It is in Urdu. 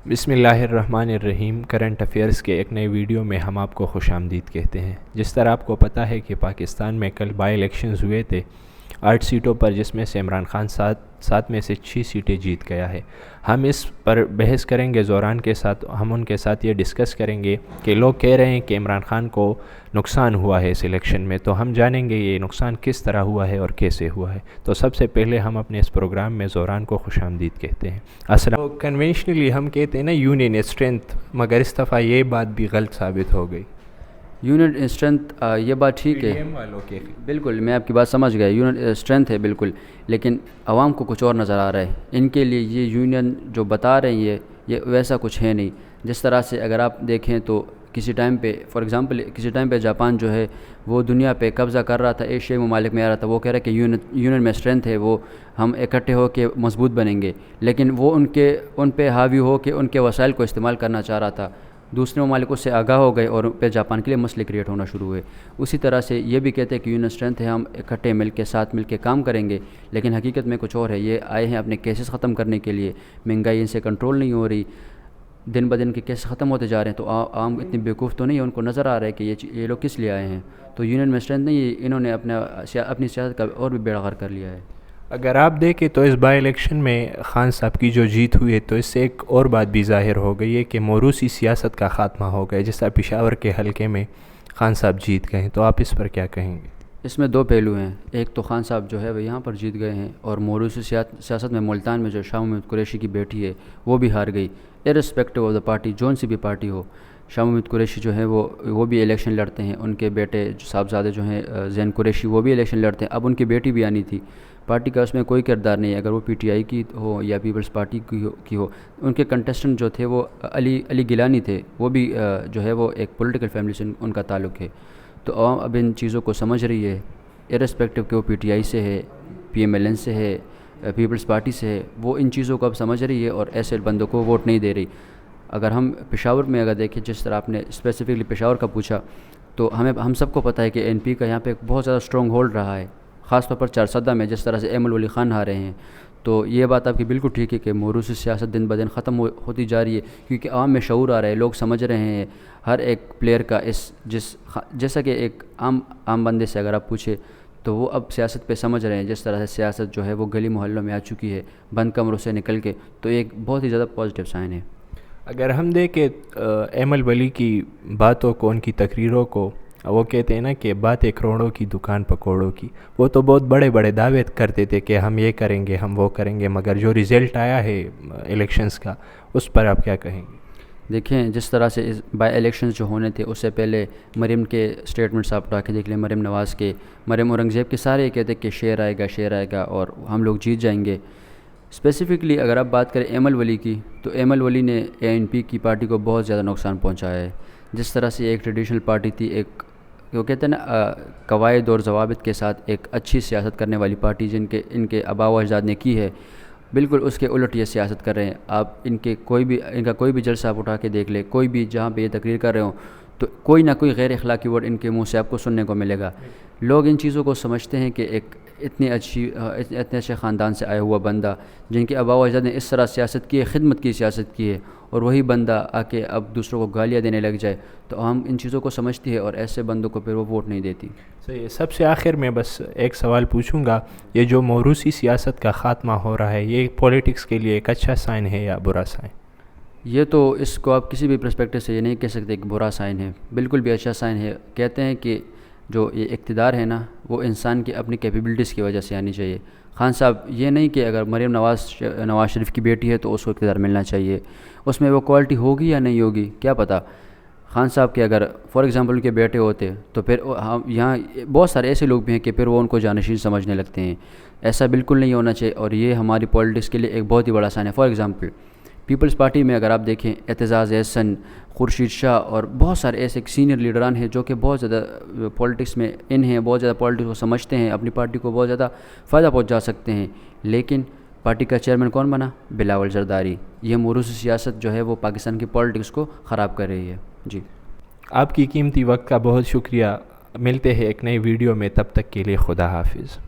بسم اللہ الرحمن الرحیم۔ کرنٹ افیئرز کے ایک نئے ویڈیو میں ہم آپ کو خوش آمدید کہتے ہیں۔ جس طرح آپ کو پتہ ہے کہ پاکستان میں کل بائی الیکشنز ہوئے تھے 8 سیٹوں پر، جس میں سے عمران خان 7 میں سے 6 سیٹیں جیت گیا ہے۔ ہم اس پر بحث کریں گے زوران کے ساتھ۔ ہم ان کے ساتھ یہ ڈسکس کریں گے کہ لوگ کہہ رہے ہیں کہ عمران خان کو نقصان ہوا ہے اس الیکشن میں، تو ہم جانیں گے یہ نقصان کس طرح ہوا ہے اور کیسے ہوا ہے۔ تو سب سے پہلے ہم اپنے اس پروگرام میں زوران کو خوش آمدید کہتے ہیں۔ اصل کنونشنلی ہم کہتے ہیں نا یونین اسٹرینتھ، مگر اس دفعہ یہ بات بھی غلط ثابت ہو گئی۔ یونٹ اسٹرینتھ یہ بات ٹھیک ہے، بالکل میں آپ کی بات سمجھ گیا، یونٹ اسٹرینتھ ہے بالکل، لیکن عوام کو کچھ اور نظر آ رہا ہے۔ ان کے لیے یہ یونین جو بتا رہے ہیں یہ ویسا کچھ ہے نہیں۔ جس طرح سے اگر آپ دیکھیں تو کسی ٹائم پہ فار ایگزامپل کسی ٹائم پہ جاپان جو ہے وہ دنیا پہ قبضہ کر رہا تھا، ایشیائی ممالک میں آ رہا تھا، وہ کہہ رہا ہے کہ یونین میں اسٹرینتھ ہے، وہ ہم اکٹھے ہو کے مضبوط بنیں گے، لیکن وہ ان پہ حاوی ہو کے ان کے وسائل کو استعمال کرنا چاہ رہا تھا۔ دوسرے ممالک اس سے آگاہ ہو گئے اور پہ جاپان کے لیے مسئلے کریٹ ہونا شروع ہوئے۔ اسی طرح سے یہ بھی کہتے ہیں کہ یونین اسٹرینتھ ہے، ہم اکٹھے مل کے ساتھ مل کے کام کریں گے، لیکن حقیقت میں کچھ اور ہے۔ یہ آئے ہیں اپنے کیسز ختم کرنے کے لیے، مہنگائی ان سے کنٹرول نہیں ہو رہی، دن بدن کے کیسز ختم ہوتے جا رہے ہیں، تو عام اتنی بیوقوف تو نہیں ہے، ان کو نظر آ رہا ہے کہ یہ لوگ کس لیے آئے ہیں۔ تو یونین میں اسٹرینتھ نہیں، انہوں نے اپنی سیاست کا اور بھی بیڑا غرق کر لیا ہے۔ اگر آپ دیکھیں تو اس بائی الیکشن میں خان صاحب کی جو جیت ہوئی ہے، تو اس سے ایک اور بات بھی ظاہر ہو گئی ہے کہ موروثی سیاست کا خاتمہ ہو گیا، جس طرح پشاور کے حلقے میں خان صاحب جیت گئے ہیں۔ تو آپ اس پر کیا کہیں گے؟ اس میں دو پہلو ہیں، ایک تو خان صاحب جو ہے وہ یہاں پر جیت گئے ہیں، اور موروثی سیاست میں ملتان میں جو شاہ محمود قریشی کی بیٹی ہے وہ بھی ہار گئی، ارسپیکٹو آف دا پارٹی، جون سی بھی پارٹی ہو۔ شاہ محمود قریشی جو ہے وہ بھی الیکشن لڑتے ہیں، ان کے بیٹے صاحبزادے جو ہیں زین قریشی وہ بھی الیکشن لڑتے ہیں۔ اب ان کی بیٹی بھی آنی تھی، پارٹی کا اس میں کوئی کردار نہیں ہے، اگر وہ پی ٹی آئی کی ہو یا پیپلز پارٹی کی ہو۔ ان کے کنٹیسٹنٹ جو تھے وہ علی گیلانی تھے، وہ بھی جو ہے وہ ایک پولیٹیکل فیملی سے ان کا تعلق ہے۔ تو عوام اب ان چیزوں کو سمجھ رہی ہے، ارسپیکٹو کہ وہ پی ٹی آئی سے ہے، پی ایم ایل این سے ہے، پیپلز پارٹی سے ہے، وہ ان چیزوں کو اب سمجھ رہی ہے اور ایسے بندوں کو ووٹ نہیں دے رہی۔ اگر ہم پشاور میں اگر دیکھیں، جس طرح آپ نے اسپیسیفکلی پشاور کا پوچھا، تو ہم سب کو پتہ ہے کہ این پی کا یہاں پہ بہت زیادہ اسٹرانگ ہولڈ رہا ہے، خاص طور پر چارسدہ میں جس طرح سے ایمل ولی خان ہارے ہیں۔ تو یہ بات آپ کی بالکل ٹھیک ہے کہ موروثی سیاست دن بدن ختم ہوتی جا رہی ہے، کیونکہ عوام میں شعور آ رہا ہے، لوگ سمجھ رہے ہیں ہر ایک پلیئر کا جیسا کہ ایک عام بندے سے اگر آپ پوچھیں تو وہ اب سیاست پہ سمجھ رہے ہیں، جس طرح سے سیاست جو ہے وہ گلی محلوں میں آ چکی ہے بند کمروں سے نکل کے، تو ایک بہت ہی زیادہ پازیٹیو سائن ہے۔ اگر ہم دیکھیں ایمل ولی کی باتوں کو، ان کی تقریروں کو، وہ کہتے ہیں نا کہ باتیں کروڑوں کی دکان پکوڑوں کی، وہ تو بہت بڑے بڑے دعوے کرتے تھے کہ ہم یہ کریں گے، ہم وہ کریں گے، مگر جو رزلٹ آیا ہے الیکشنز کا، اس پر آپ کیا کہیں گے؟ دیکھیں جس طرح سے بائی الیکشنز جو ہونے تھے، اس سے پہلے مریم کے اسٹیٹمنٹس آپ اٹھا کے دیکھ لیں، مریم نواز کے، مریم اورنگزیب کے، سارے یہ کہتے کہ شیر آئے گا اور ہم لوگ جیت جائیں گے۔ اسپیسیفکلی اگر آپ بات کریں ایمل ولی کی، تو ایمل ولی نے اے این پی کی پارٹی کو بہت زیادہ نقصان پہنچایا ہے۔ جس طرح سے ایک ٹریڈیشنل پارٹی تھی، ایک وہ کہتے ہیں نا قواعد اور ضوابط کے ساتھ ایک اچھی سیاست کرنے والی پارٹی، ان کے آباء و اجداد نے کی ہے، بالکل اس کے الٹ یہ سیاست کر رہے ہیں۔ آپ ان کا کوئی بھی جلسہ آپ اٹھا کے دیکھ لیں، کوئی بھی جہاں پہ یہ تقریر کر رہے ہوں، تو کوئی نہ کوئی غیر اخلاقی ورڈ ان کے منہ سے آپ کو سننے کو ملے گا۔ لوگ ان چیزوں کو سمجھتے ہیں کہ ایک اتنے اچھے خاندان سے آیا ہوا بندہ، جن کے آباء و اجداد نے اس طرح سیاست کی ہے، خدمت کی سیاست کی ہے، اور وہی بندہ آ کے اب دوسروں کو گالیاں دینے لگ جائے، تو ہم ان چیزوں کو سمجھتی ہے اور ایسے بندوں کو پھر وہ ووٹ نہیں دیتی۔ صحیح ہے۔ سب سے آخر میں بس ایک سوال پوچھوں گا، یہ جو موروثی سیاست کا خاتمہ ہو رہا ہے، یہ پولیٹکس کے لیے ایک اچھا سائن ہے یا برا سائن؟ یہ تو اس کو آپ کسی بھی پرسپیکٹو سے یہ نہیں کہہ سکتے کہ برا سائن ہے، بالکل بھی اچھا سائن ہے۔ کہتے ہیں کہ جو یہ اقتدار ہے نا، وہ انسان کی اپنی کیپیبلٹیز کی وجہ سے آنی چاہیے۔ خان صاحب یہ نہیں کہ اگر مریم نواز شریف کی بیٹی ہے تو اس کو اقتدار ملنا چاہیے، اس میں وہ کوالٹی ہوگی یا نہیں ہوگی کیا پتہ۔ خان صاحب کے اگر فار ایگزامپل ان کے بیٹے ہوتے تو پھر یہاں بہت سارے ایسے لوگ بھی ہیں کہ پھر وہ ان کو جانشین سمجھنے لگتے ہیں۔ ایسا بالکل نہیں ہونا چاہیے، اور یہ ہماری پولیٹکس کے لیے ایک بہت ہی بڑا سائن ہے۔ فار ایگزامپل پیپلز پارٹی میں اگر آپ دیکھیں، اعتزاز احسن، خورشید شاہ اور بہت سارے ایسے سینئر لیڈران ہیں جو کہ بہت زیادہ پولیٹکس میں ہیں، بہت زیادہ پولیٹکس کو سمجھتے ہیں، اپنی پارٹی کو بہت زیادہ فائدہ پہنچا سکتے ہیں، لیکن پارٹی کا چیئرمین کون بنا؟ بلاول زرداری۔ یہ موروثی سیاست جو ہے وہ پاکستان کی پولیٹکس کو خراب کر رہی ہے۔ جی، آپ کی قیمتی وقت کا بہت شکریہ۔ ملتے ہیں ایک نئی ویڈیو میں، تب تک کے لیے خدا حافظ۔